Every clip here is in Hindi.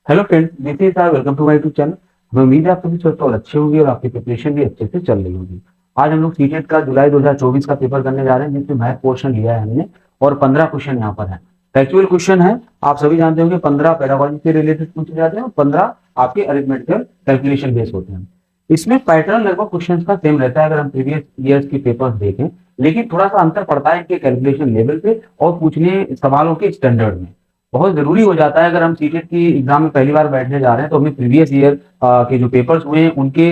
Hello friends, this is our welcome to my YouTube channel. हमें उम्मीद है आप सभी स्वस्थ और अच्छे होंगे और आपकी प्रिपरेशन भी अच्छे से चल रही होगी। आज हम लोग सीटेट का जुलाई 2024 का पेपर करने जा रहे हैं, जिसमें मैथ पोर्शन लिया है हमने और 15 क्वेश्चन यहाँ पर है। फैक्चुअल क्वेश्चन है। आप सभी जानते होंगे 15 पेडागोजी से रिलेटेड पूछे जाते हैं और 15 आपके अरिथमेटिकल कैलकुलेशन बेस होते हैं। इसमें पैटर्न लगभग क्वेश्चन का सेम रहता है अगर हम प्रीवियस ईयर्स की पेपर्स देखें, लेकिन थोड़ा सा अंतर पड़ता है इनके कैलकुलेशन लेवल पे और पूछने सवालों के स्टैंडर्ड में। बहुत जरूरी हो जाता है अगर हम सीटेट की एग्जाम में पहली बार बैठने जा रहे हैं तो हमें प्रीवियस ईयर के जो पेपर्स हुए हैं उनके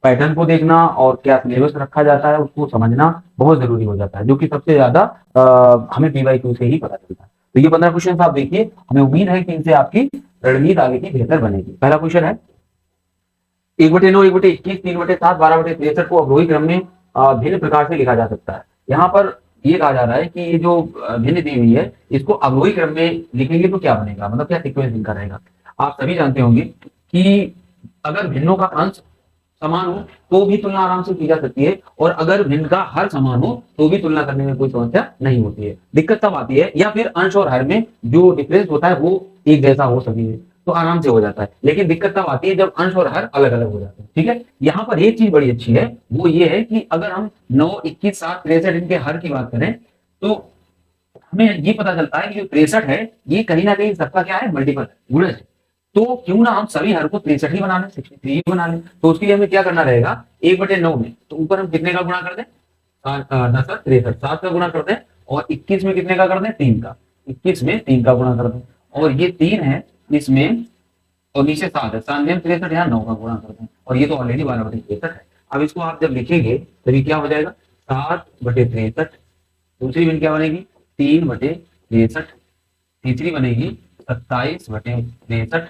पैटर्न को देखना और क्या सिलेबस रखा जाता है उसको समझना बहुत जरूरी हो जाता है, जो कि सबसे ज्यादा हमें पीवाईक्यू से ही पता चलता है। तो ये 15 क्वेश्चन आप देखिए, हमें उम्मीद है कि इनसे आपकी रणनीति आगे की बेहतर बनेगी। पहला क्वेश्चन है 1/9, 1/21, 3/7, 12/63 को अवरोही क्रम में भिन्न प्रकार से लिखा जा सकता है। यहाँ पर ये कहा जा रहा है कि ये जो भिन्न दी हुई है इसको अवरोही क्रम में लिखेंगे तो क्या बनेगा, मतलब क्या सीक्वेंस इनका रहेगा। आप सभी जानते होंगे कि अगर भिन्नों का अंश समान हो तो भी तुलना आराम से की जा सकती है, और अगर भिन्न का हर समान हो तो भी तुलना करने में कोई समस्या नहीं होती है। दिक्कत तब आती है या फिर अंश और हर में जो डिफरेंस होता है वो एक जैसा हो सके तो आराम से हो जाता है, लेकिन दिक्कत तब आती है जब अंश और हर अलग अलग हो जाते हैं। ठीक है, यहाँ पर एक चीज बड़ी अच्छी है, वो ये है कि अगर हम 9, 21, 7, 63 इनके हर की बात करें तो हमें ये पता चलता है कि जो 63 है ये कहीं ना कहीं सबका क्या है, मल्टीपल है, गुणज है। तो क्यों ना हम सभी हर को 63 ही बना लें, 63 ही बना लें। तो उसके लिए हमें क्या करना रहेगा, 1/9 में तो ऊपर हम कितने का गुणा कर दें, 10 63, 7 का गुणा कर दें, और 21 में कितने का कर दें, 3 का, 21 में 3 का गुणा कर दें, और ये 3 है इसमें, और नीचे 7 है, 7 में 63, यहाँ 9 का गुणा कर दें, और ये तो ऑलरेडी 12/63 है। अब इसको आप जब लिखेंगे तभी क्या हो जाएगा, 7/63। दूसरी बिन क्या बनेगी, 3/63। तीसरी बनेगी 27/63,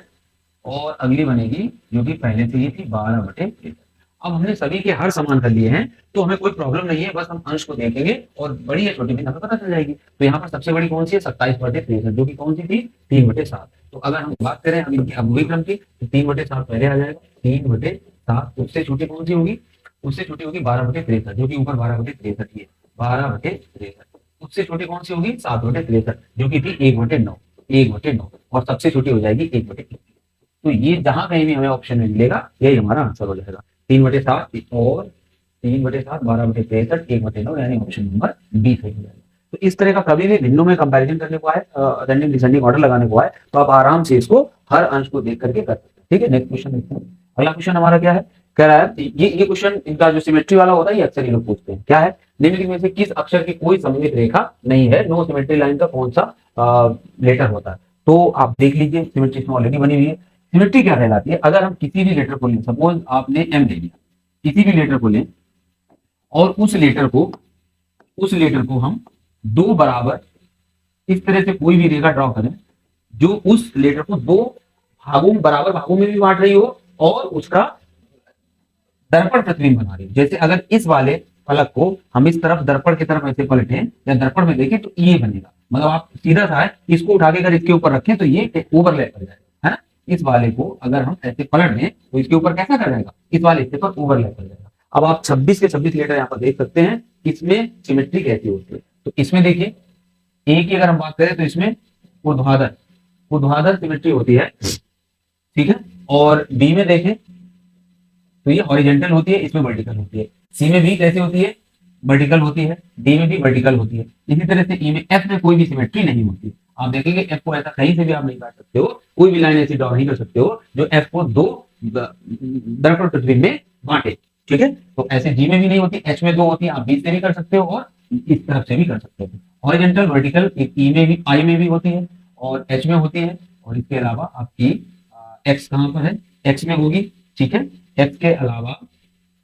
और अगली बनेगी जो कि पहले से ही थी 12/63। अब हमने सभी के हर समान कर लिए हैं तो हमें कोई प्रॉब्लम नहीं है, बस हम अंश को देखेंगे और बड़ी या छोटी बिन हमें पता चल जाएगी। तो यहाँ पर सबसे बड़ी कौन सी है, 27/63, जो कि कौन सी थी, 3/7। तो अगर हम बात करें हम इनके अवयवी क्रम की तो 3/7 पहले आ जाएगा, 3/7 उससे छोटी कौन सी होगी, उससे छोटी होगी 12/63, जो कि ऊपर 12/63 ही है, 12/63। उससे छोटी कौन सी होगी, 7/63, जो कि थी 1/9, 1/9, और सबसे छोटी हो जाएगी 1/21। तो ये जहां कहीं भी हमें ऑप्शन में मिलेगा यही हमारा आंसर हो जाएगा, 3/7 और 3/7, 12/63, 1/9, यानी ऑप्शन नंबर बी सही हो जाएगा। तो इस तरह का कभी भी भिन्नों में कंपैरिजन करने को आए, असेंडिंग डिसेंडिंग ऑर्डर लगाने को आए तो आप आराम से इसको हर अंश को देख करके कर सकते हैं। ठीक है, नेक्स्ट क्वेश्चन देखते हैं। अगला क्वेश्चन हमारा क्या है, कह रहा है ये क्वेश्चन इनका जो सिमेट्री वाला होता है ये अक्सर ये लोग पूछते हैं। क्या है, निम्नलिखित में से किस अक्षर की कोई सममित रेखा नहीं है, नो सिमेट्री लाइन का कौन सा लेटर होता है। तो आप देख लीजिए, सिमेट्री इसमें ऑलरेडी बनी हुई है। सिमेट्री क्या कहलाती है, अगर हम किसी भी लेटर को लें, सपोज आपने एम ले लिया, किसी भी लेटर को लें और उस लेटर को हम दो बराबर इस तरह से कोई भी रेखा ड्रॉ करें जो उस लेटर को दो भागों, बराबर भागों में भी बांट रही हो और उसका दर्पण प्रतिबिंब बना रही हो। जैसे अगर इस वाले फलक को हम इस तरफ दर्पण की तरफ ऐसे पलटें या दर्पण में देखें तो ये बनेगा, मतलब आप सीधा सा है इसको उठा के अगर इसके ऊपर रखें तो ये ओवरलैप कर जाएगा, है ना। इस वाले को अगर हम ऐसे पलट दें तो इसके ऊपर कैसा कर जाएगा, इस वाले हिस्से पर ओवरलैप कर जाएगा। अब आप 26 के 26 लेटर यहाँ पर देख सकते हैं, इसमें सिमेट्री कैसी होती है। तो इसमें देखिए, ए की अगर हम बात करें तो इसमें ऊर्ध्वाधर ऊर्ध्वाधर सिमेट्री होती है, ठीक है। और बी में देखें तो ये हॉरिजेंटल होती है, इसमें वर्टिकल होती है। सी में भी कैसे होती है, वर्टिकल होती है। डी में भी वर्टिकल होती है। इसी तरह से ई में, एफ में कोई भी सिमेट्री नहीं होती। आप देखेंगे एफ को ऐसा कहीं से भी आप नहीं काट सकते हो, कोई भी लाइन ऐसी ड्रॉ नहीं कर सकते हो जो एफ को दो दर्पण प्रतिबिंब में बांटे, ठीक है। तो ऐसे जी में भी नहीं होती, एच में दो होती है, आप बी से भी कर सकते हो और इस तरफ से भी कर सकते हो। हॉरिजेंटल वर्टिकल ई में भी, आई में भी होती है और एच में होती है, और इसके अलावा आपकी एक्स कहां पर है, एक्स में होगी, ठीक है। एक्स के अलावा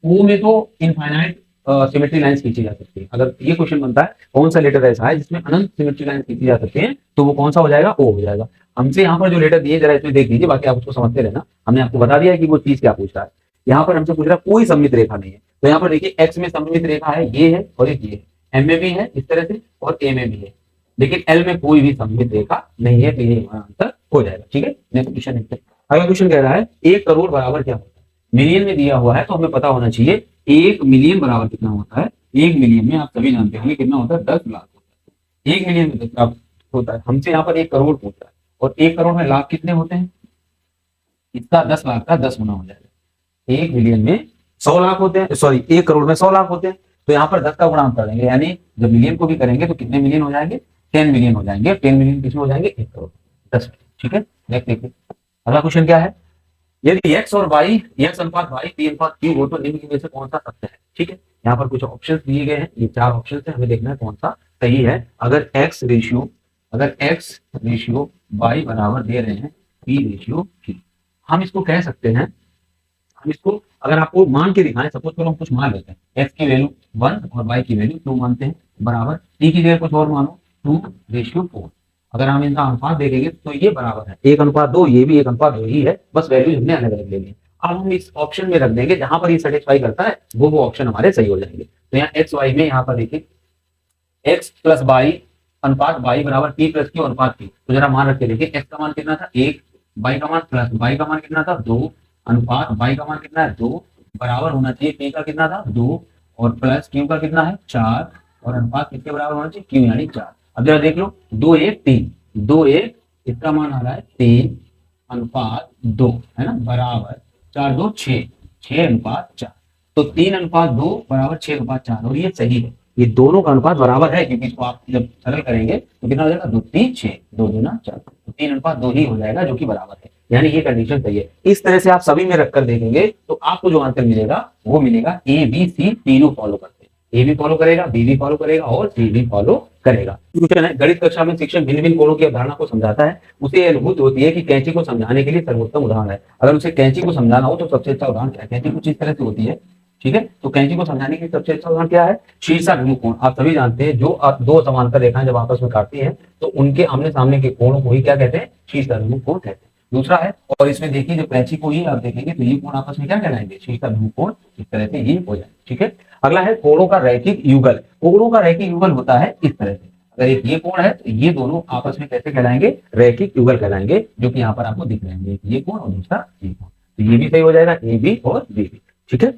ओ में तो इनफाइनाइट सिमेट्री लाइंस खींची जा सकती है। अगर ये क्वेश्चन बनता है कौन सा लेटर ऐसा है जिसमें अनंत सिमेट्री लाइंस खींची जा सकती है, तो वो कौन सा हो जाएगा, ओ हो जाएगा। हमसे यहाँ पर जो लेटर दिए जरा इसमें देख लीजिए, बाकी आप उसको समझते रहना। हमने आपको बता दिया है कि वो चीज क्या पूछ रहा है। यहाँ पर हमसे पूछ रहा है कोई सममित रेखा नहीं है, तो यहाँ पर देखिए एक्स में सममित रेखा है, ये है और एक ये है, एम में भी है इस तरह से और ए में भी है, लेकिन एल में कोई भी सममित रेखा नहीं है, तो ये हमारा आंसर हो जाएगा। ठीक है, नेक्स्ट क्वेश्चन। अगला क्वेश्चन कह रहा है 1 करोड़ बराबर क्या होता है। मिलियन में दिया हुआ है तो हमें पता होना चाहिए 1 मिलियन बराबर कितना होता है। 1 मिलियन में आप सभी जानते हैं कितना होता है, 10 लाख होता है। 1 मिलियन में 10 लाख होता है। हमसे यहाँ पर 1 करोड़ पूछता है और 1 करोड़ में लाख कितने होते हैं, इसका 10 लाख का 10 गुना हो जाएगा। 1 मिलियन में 100 लाख होते हैं, सॉरी 1 करोड़ में 100 लाख होते हैं, तो यहाँ पर 10 का गुणा हम कर देंगे, यानी जब मिलियन को भी करेंगे तो कितने मिलियन हो जाएंगे, 10 मिलियन हो जाएंगे। 10 मिलियन किसमें हो जाएंगे, 1 करोड़ 10। ठीक है, नेक्स्ट देखिए अगला क्वेश्चन क्या है, यदि x और y x अनुपात y p अनुपात q हो तो निम्न में से कौन सा सत्य है। ठीक है, यहाँ पर कुछ ऑप्शंस दिए गए हैं, ये 4 ऑप्शंस हैं, हमें देखना है कौन सा सही है। अगर x रेशियो y बराबर दे रहे हैं p रेशियो q, हम इसको कह सकते हैं, हम इसको अगर आपको मान के दिखाएं, सपोज करो हम कुछ मान लेते हैं, x की वैल्यू 1 और y की वैल्यू 2 मानते हैं, बराबर t की जगह कुछ और मानो 2:4। अगर हम इनका अनुपात देखेंगे तो ये बराबर है 1:2, ये भी 1:2 ही है, बस वैल्यू हमने अलग अलग ले ली। अब हम इस ऑप्शन में रख देंगे जहां पर ये सेटिस्फाई करता है, वो ऑप्शन हमारे सही हो जाएंगे। तो यहाँ एक्स वाई में यहाँ पर देखिए x प्लस वाई अनुपात y बराबर p प्लस q अनुपात p, तो जरा मान रख के देखिए, x का मान कितना था 1, y का मान प्लस y का मान कितना था 2, अनुपात y का मान कितना है 2, बराबर होना चाहिए p का कितना था 2 और प्लस q का कितना है 4, और अनुपात किसके बराबर होना चाहिए q यानी 4। अब जरा देख लो 2 1 3, 2 1 इसका मान आ रहा है 3 अनुपात 2 है ना, बराबर 4 2 6, 6 अनुपात 4, तो 3 अनुपात 2 बराबर 6 अनुपात 4, और ये सही है, ये दोनों का अनुपात बराबर है, क्योंकि इसको आप जब सरल करेंगे तो कितना हो जाएगा 2 3 6, 2 दूना 4, तो 3 अनुपात 2 ही हो जाएगा जो कि बराबर है, यानी ये कंडीशन सही है। इस तरह से आप सभी में रखकर देखेंगे तो आपको जो आंसर मिलेगा वो मिलेगा ए बी सी तीनों फॉलो करते हैं, ए भी फॉलो करेगा, बी भी फॉलो करेगा और सी भी फॉलो करेगा। क्वेश्चन है, गणित कक्षा में शिक्षक भिन्न भिन्न कोणों की अवधारणा को समझाता है, उसे अनुभूति होती है कि कैंची को समझाने के लिए सर्वोत्तम उदाहरण है। अगर उसे कैंची को समझाना हो तो सबसे अच्छा उदाहरण क्या है, कैंची कुछ इस तरह से होती है। ठीक है, तो कैंची को समझाने के लिए सबसे अच्छा उदाहरण क्या है, शीर्षाभिमुख कोण। आप सभी जानते हैं जो दो समांतर रेखाएं जब आपस में काटती हैं तो उनके आमने सामने के कोणों को ही क्या कहते हैं, शीर्षाभिमुख कोण कहते हैं। दूसरा है, और इसमें देखिए जो कैंची को ही आप देखेंगे तो ये कोण आपस में क्या कहलाएंगे, शीर्षाभिमुख कोण, इस तरह से ये हो जाए। ठीक है, अगला है कोणों का रैखिक युगल। कोणों का रैखिक युगल होता है इस तरह से, अगर एक ये कोण है तो ये दोनों आपस में कैसे कहलाएंगे, रैखिक युगल कहलाएंगे, जो कि यहाँ पर आपको दिख रहे हैं, ये कोण और दूसरा ये कोण, तो ये भी सही हो जाएगा, ए बी और बी भी। ठीक है,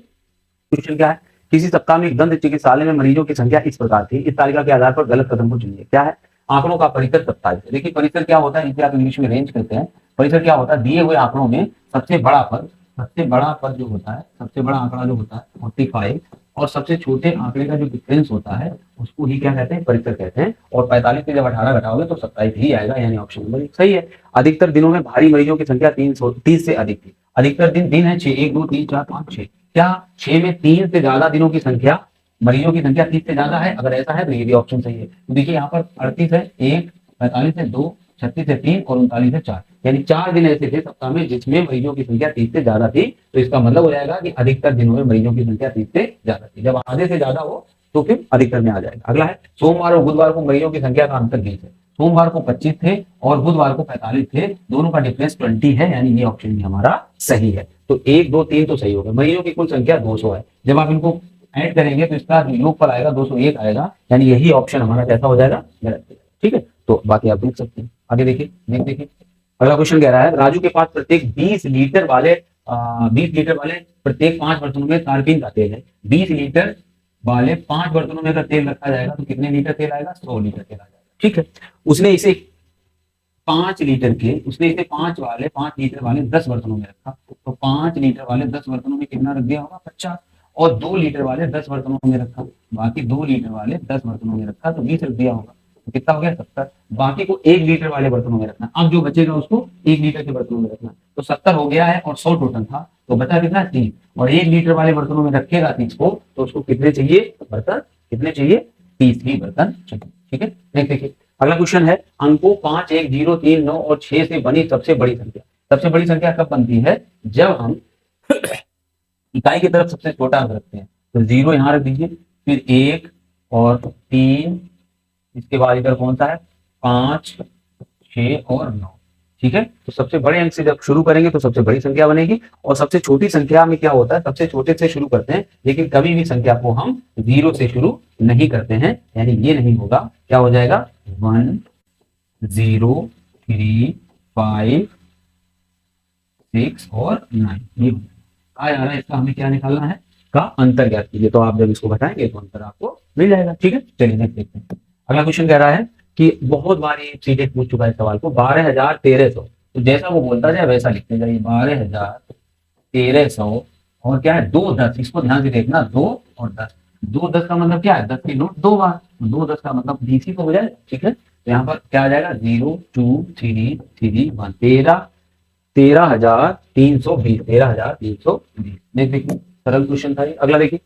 क्वेश्चन क्या है, किसी सप्ताह में दंत चिकित्सालय में मरीजों की संख्या इस प्रकार थी, इस तालिका के आधार पर गलत कदम को चुनिए। क्या है, आंकड़ों का परिसर 27। देखिए परिसर क्या होता है, इसे आप इंग्लिश में रेंज कहते हैं। परिसर क्या होता है, दिए हुए आंकड़ों में सबसे बड़ा पद जो होता है, सबसे बड़ा आंकड़ा जो होता है 45, और सबसे छोटे आंकड़े का जो डिफरेंस होता है उसको ही क्या कहते हैं, परिसर कहते हैं। और 45 से जब 18 घटाओगे तो 27 ही आएगा, यानी ऑप्शन नंबर 1 सही है। अधिकतर दिनों में भारी मरीजों की संख्या 330 से अधिक थी। अधिकतर दिन है 6, 1 2 3 4 5 6, क्या 6 में 3 से ज्यादा दिनों की संख्या, मरीजों की संख्या 30 से ज्यादा है, अगर ऐसा है तो ये भी ऑप्शन सही है। तो देखिए यहाँ पर 38 है 1, 45 है 2, 36 है 3 और 39 है 4, यानी 4 दिन ऐसे थे सप्ताह में जिसमें मरीजों की संख्या 30 से ज्यादा थी। तो इसका मतलब हो जाएगा कि अधिकतर दिनों में मरीजों की संख्या 30 से ज्यादा थी। जब आधे से ज्यादा हो तो फिर अधिकतर में आ जाएगा। अगला है, सोमवार और बुधवार को मरीजों की संख्या का अंतर 20 है। सोमवार को 25 थे और बुधवार को 45 थे, दोनों का डिफरेंस 20 है, यानी ये ऑप्शन भी हमारा सही है। तो 1 2 3 तो सही होगा। मरीजों की कुल संख्या 200 है, जब आप इनको ऐड करेंगे तो इसका योगफल आएगा 201 आएगा, यानी यही ऑप्शन हमारा कैसा हो जाएगा, गलत। ठीक है, तो बाकी आप देख सकते हैं। आगे देखिए, देखिए अगला क्वेश्चन कह रहा है, राजू के पास प्रत्येक 20 लीटर वाले प्रत्येक 5 बर्तनों में तारपीन का तेल है। 20 लीटर वाले 5 बर्तनों में अगर तेल रखा जाएगा तो कितने लीटर तेल आएगा, 100 लीटर तेल आ जाएगा। ठीक है, उसने इसे 5 लीटर के, उसने इसे 5 लीटर वाले 10 बर्तनों में रखा, तो 5 लीटर वाले 10 बर्तनों में कितना रख दिया होगा, 50, और 2 लीटर वाले 10 बर्तनों में रखा, बाकी 2 लीटर वाले 10 बर्तनों में रखा तो 20 रख दिया होगा, तो कितना हो गया 70। बाकी को 1 लीटर वाले बर्तनों में रखना, अब जो बचेगा उसको 1 लीटर के बर्तनों में रखना, तो 70 हो गया है और 100 टोटल था, तो बचा कितना 30, और 1 लीटर वाले बर्तनों में रखेगा 30 को, तो उसको कितने चाहिए बर्तन, कितने चाहिए 30 ही बर्तन चाहिए। ठीक है, देखिए अगला क्वेश्चन है, अंकों 5 1 0 3 9 और 6 से बनी सबसे बड़ी संख्या। सबसे बड़ी संख्या कब बनती है, जब हम इकाई की तरफ सबसे छोटा अंक रखते हैं, तो 0 यहां रख दीजिए, फिर 1 और 3, इसके बाद इधर कौन सा है 5 6 और 9। ठीक है, तो सबसे बड़े अंक से जब शुरू करेंगे तो सबसे बड़ी संख्या बनेगी, और सबसे छोटी संख्या में क्या होता है, सबसे छोटे से शुरू करते हैं, लेकिन कभी भी संख्या को हम 0 से शुरू नहीं करते हैं, यानी ये नहीं होगा, क्या हो जाएगा 1 0 3 5 6 और 9, ये आ जा रहा है। इसका हमें क्या निकालना है, का अंतर ज्ञात कीजिए, तो आप जब इसको घटाएंगे तो अंतर आपको मिल जाएगा। ठीक है, चलिए नेक्स्ट देखते हैं। अगला क्वेश्चन कह रहा है कि बहुत बार ये सीटेट पूछ चुका है सवाल को, 12,1300 तो जैसा वो बोलता जाए वैसा लिखते जाइए। 12,1300 और क्या है 2 10, इसको ध्यान से देखना, 2 और 10। 2 10 का मतलब क्या है, 10 की नोट 2 बार, 2 10 का मतलब 20 ही तो हो जाए, ठीक है। तो यहाँ पर क्या आ जाएगा 0 2 3 3 1, 13,320, 13,320। देखिए सरल क्वेश्चन था ये। अगला देखिए,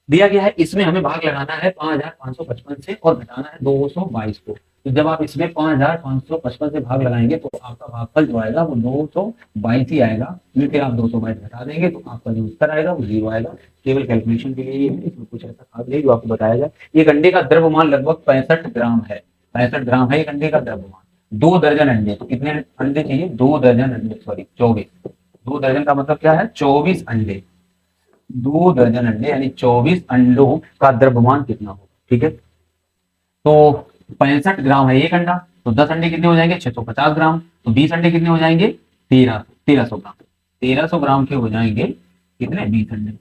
दिया गया है इसमें हमें भाग लगाना है 5,555 से और घटाना है 222 को। तो जब आप इसमें 5,555 से भाग लगाएंगे तो आपका भागफल जो आएगा वो 222 ही आएगा। फिर आप 222 घटा देंगे तो आपका जो उत्तर आएगा वो 0 आएगा। केवल कैलकुलेशन के लिए ये है, इसमें कुछ ऐसा खास नहीं जो आपको बताया जाए। एक अंडे का द्रव्यमान लगभग 65 ग्राम है, 65 ग्राम है एक अंडे का द्रव्यमान। 2 दर्जन अंडे, तो कितने अंडे चाहिए, 2 दर्जन अंडे, सॉरी 24। 2 दर्जन का मतलब क्या है, 24 अंडे। 2 दर्जन अंडे यानी 24 अंडों का द्रव्यमान कितना होगा, ठीक है। तो 65 ग्राम है एक अंडा, तो 10 अंडे कितने हो जाएंगे, 650 ग्राम। तो 20 अंडे कितने हो जाएंगे, 1300 ग्राम। 1300 ग्राम के हो जाएंगे कितने, 20 अंडे।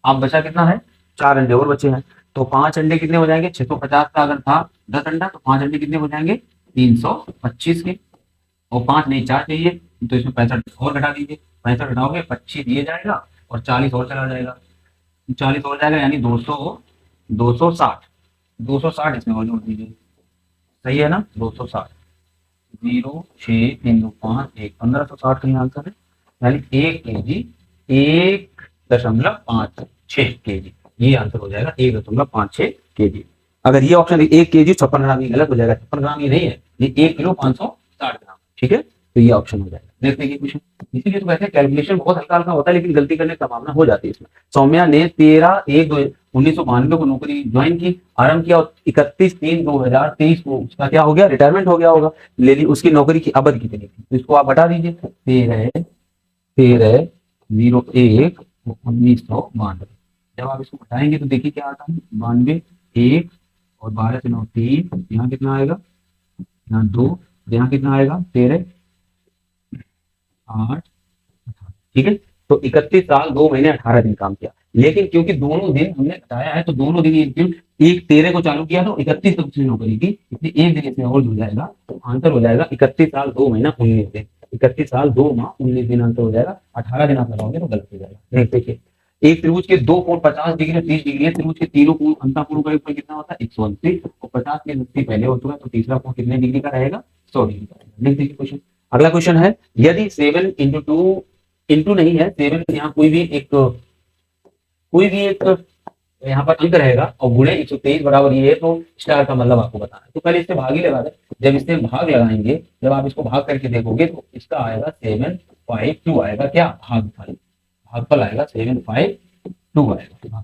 अब बचा कितना है, 4 अंडे और बचे हैं। तो 5 अंडे कितने हो जाएंगे, 650 का अगर था 10 अंडा, तो 5 अंडे कितने हो जाएंगे, 325 के। और 5 नहीं 4 चाहिए, तो इसमें 65 और घटा दीजिए। 65 घटाओगे 25 ये जाएगा और 40 और चला जाएगा, 40 और जाएगा यानी 260। 260 इसमें और जोड़ दीजिए, सही है ना, 260। 0 6 3 2 5 1, 1560 का आंसर है। यानी 1 kg 1.56 kg, ये आंसर हो जाएगा 1.56 kg। अगर ये ऑप्शन 1 kg 56 ग्राम ये गलत हो जाएगा, 56 ग्राम ये नहीं है, ये 1 किलो 560 ग्राम, ठीक है। तो ये ऑप्शन हो जाएगा। देखते हैं क्वेश्चन, इसीलिए तो कहते हैं कैलकुलेशन बहुत हल्का हल्का होता है लेकिन गलती करने की संभावना हो जाती है इसमें। सौम्या ने 13/1/1992 को नौकरी ज्वाइन की, आरंभ किया और 31/3/2023 को उसका क्या हो गया, रिटायरमेंट हो गया होगा। ले ली, उसकी नौकरी की अवधि कितनी थी, तो इसको आप हटा दीजिए। 13/01/1992। जब आप इसको हटाएंगे तो देखिए क्या आता है, 92 1 और 12 से 9 3, यहाँ कितना आएगा, यहाँ 2, यहाँ कितना आएगा 13 8, ठीक है। तो 31 साल 2 महीने 18 दिन काम किया, लेकिन क्योंकि दोनों दिन हमने घटाया है तो दोनों दिन एक 13 को चालू किया तो 31 तक उसने नौकरी की, इसलिए एक दिन इसमें और जुड़ जाएगा। तो आंसर हो जाएगा 31 साल 2 महीना 19 दिन। 31 साल 2 माह 19 दिन आंसर हो जाएगा। 18 दिन आप लगाओगे तो गलत हो जाएगा। देखिए, एक त्रिभुज के 2 कोण 50 डिग्री और 30 डिग्री है। त्रिभुज के तीनों कोण अंतःकोण का योगफल कितना होता है, 180, और 50 के 80 पहले हो चुका है तो तीसरा कोण कितने डिग्री का रहेगा, 100 डिग्री का रहेगा। देखिए क्वेश्चन, अगला क्वेश्चन है, यदि 7 × 2 इंटू नहीं है 7, यहाँ कोई भी एक यहाँ पर अंक रहेगा और गुणे 123 बराबर ये है, तो स्टार का मतलब आपको बताना है। तो पहले इससे भाग ही लगा दे। जब इससे भाग लगाएंगे, जब आप इसको भाग करके देखोगे तो इसका आएगा 752 आएगा, क्या भागफल आएगा 752 आएगा।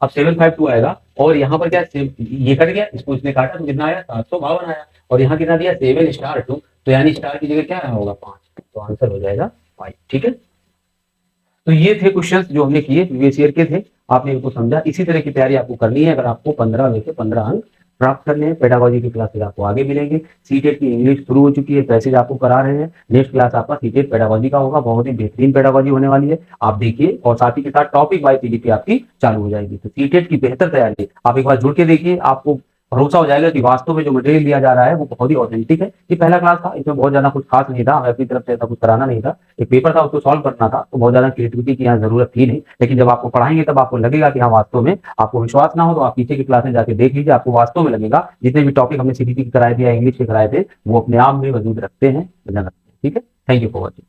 अब 752 आएगा और यहाँ पर क्या ये कट गया, इसको इसने काटा तो कितना आया 752 आया, और यहाँ कितना दिया 7*2, तो यानी स्टार की जगह क्या होगा 5, तो आंसर हो जाएगा 5, ठीक है। तो ये थे क्वेश्चंस जो हमने किए, प्रीवियस ईयर के थे, आपने इनको समझा। इसी तरह की तैयारी आपको करनी है अगर आपको 15 में से 15 अंक प्राप्त करने हैं। पेडागोजी की क्लासेस आपको आगे मिलेंगे। सीटेट की इंग्लिश शुरू हो चुकी है, पैसेज आपको करा रहे हैं। नेक्स्ट क्लास आपका सीटेट पेडागोजी का होगा, बहुत ही बेहतरीन पेडागोजी होने वाली है, आप देखिए। और साथ ही के साथ टॉपिक वाइज पीडीपी आपकी चालू हो जाएगी। तो सीटेट की बेहतर तैयारी आप एक बार जुड़ के देखिए, आपको भरोसा हो जाएगा कि वास्तव में जो मटेरियल दिया जा रहा है वो बहुत ही ऑथेंटिक है। ये पहला क्लास था, इसमें बहुत ज्यादा कुछ खास नहीं था, हमें अपनी तरफ से ऐसा कुछ कराना नहीं था। एक पेपर था उसको सॉल्व करना था, तो बहुत ज्यादा क्रिएटिविटी की यहाँ जरूरत थी नहीं। लेकिन जब आपको पढ़ाएंगे तब आपको लगेगा कि हाँ वास्तव में, आपको विश्वास ना हो तो आप पीछे की क्लासें जाके देख लीजिए, आपको वास्तव में लगेगा जितने भी टॉपिक हमने सीटीटी के कराए थे या इंग्लिश के कराए थे वो अपने आप में वजूद रखते हैं, ठीक है। Thank you for watching.